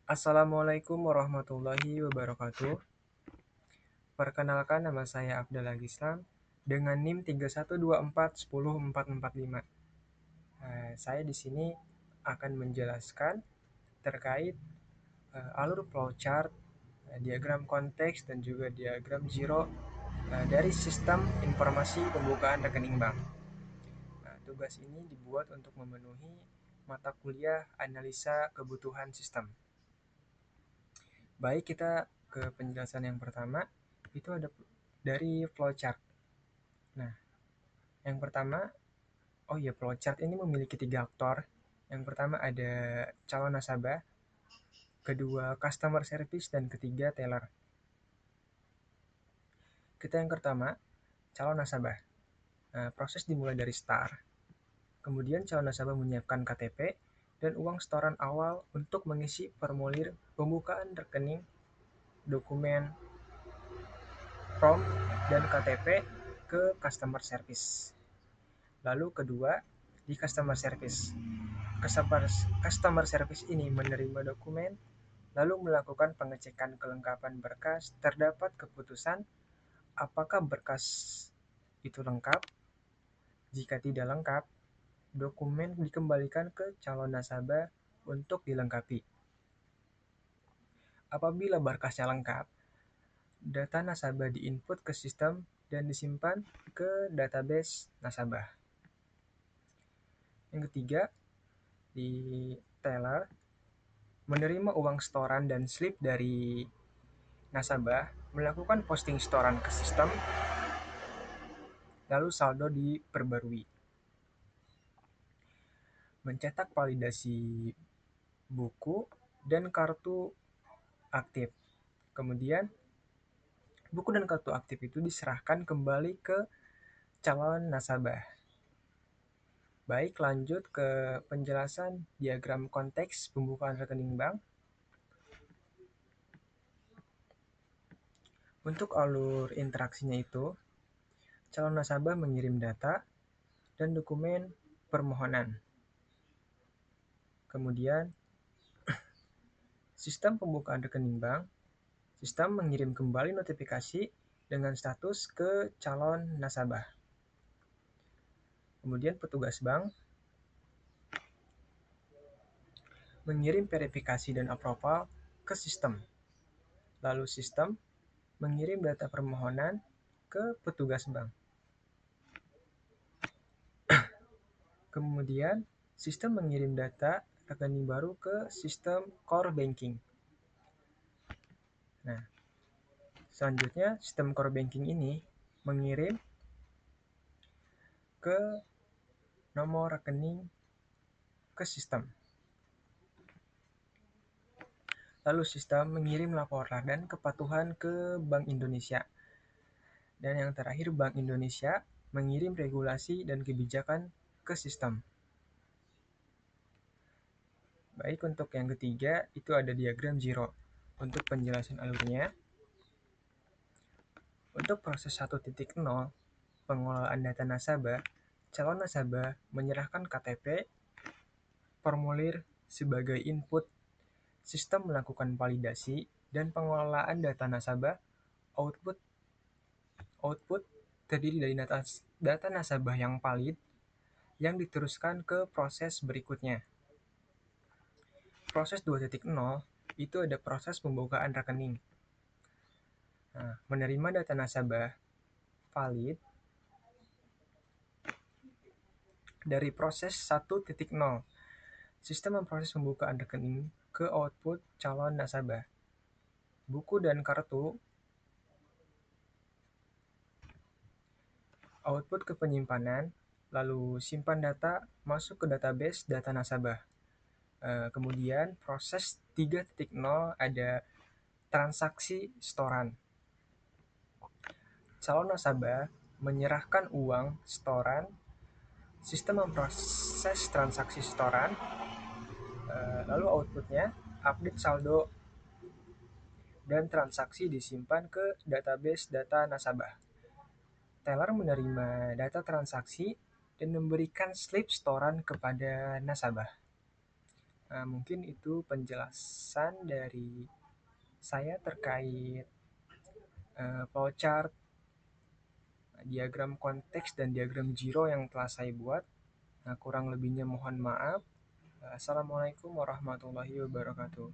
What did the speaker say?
Assalamualaikum warahmatullahi wabarakatuh. Perkenalkan, nama saya Abdallah Gislam dengan NIM 3124104445. Saya di sini akan menjelaskan terkait alur flowchart, diagram konteks dan juga diagram zero dari sistem informasi pembukaan rekening bank. Tugas ini dibuat untuk memenuhi mata kuliah analisa kebutuhan sistem. Baik, kita ke penjelasan yang pertama, itu ada dari flowchart. Nah, yang pertama, flowchart ini memiliki 3 aktor. Yang pertama ada calon nasabah, kedua customer service, dan ketiga teller. Kita yang pertama, calon nasabah. Nah, proses dimulai dari start. Kemudian calon nasabah menyiapkan KTP dan uang setoran awal untuk mengisi formulir pembukaan rekening, dokumen, form, dan KTP ke customer service. Lalu kedua, di customer service. Customer service ini menerima dokumen, lalu melakukan pengecekan kelengkapan berkas, terdapat keputusan apakah berkas itu lengkap. Jika tidak lengkap, dokumen dikembalikan ke calon nasabah untuk dilengkapi. Apabila berkasnya lengkap, data nasabah diinput ke sistem dan disimpan ke database nasabah. Yang ketiga, di teller, menerima uang setoran dan slip dari nasabah, melakukan posting setoran ke sistem, lalu saldo diperbarui. Mencetak validasi buku dan kartu aktif. Kemudian, buku dan kartu aktif itu diserahkan kembali ke calon nasabah. Baik, lanjut ke penjelasan diagram konteks pembukaan rekening bank. Untuk alur interaksinya itu, calon nasabah mengirim data dan dokumen permohonan. Kemudian, sistem pembukaan rekening bank, sistem mengirim kembali notifikasi dengan status ke calon nasabah. Kemudian petugas bank mengirim verifikasi dan approval ke sistem. Lalu sistem mengirim data permohonan ke petugas bank. Kemudian sistem mengirim data rekening baru ke sistem core banking. Nah, selanjutnya sistem core banking ini mengirim ke nomor rekening ke sistem. Lalu sistem mengirim laporan dan kepatuhan ke Bank Indonesia. Dan yang terakhir, Bank Indonesia mengirim regulasi dan kebijakan ke sistem. Baik, untuk yang ketiga itu ada diagram zero. Untuk penjelasan alurnya, untuk proses 1.0 pengelolaan data nasabah, calon nasabah menyerahkan KTP, formulir sebagai input, sistem melakukan validasi, dan pengelolaan data nasabah. Output terdiri dari data nasabah yang valid yang diteruskan ke proses berikutnya. Proses 2.0 itu ada proses pembukaan rekening. Nah, menerima data nasabah valid dari proses 1.0. Sistem memproses pembukaan rekening ke output calon nasabah. Buku dan kartu output ke penyimpanan, lalu simpan data masuk ke database data nasabah. Kemudian proses 3.0 ada transaksi setoran. Calon nasabah menyerahkan uang setoran, sistem memproses transaksi setoran, lalu outputnya update saldo dan transaksi disimpan ke database data nasabah. Teller menerima data transaksi dan memberikan slip setoran kepada nasabah. Mungkin itu penjelasan dari saya terkait flowchart, diagram konteks, dan diagram Giro yang telah saya buat. Kurang lebihnya mohon maaf. Assalamualaikum warahmatullahi wabarakatuh.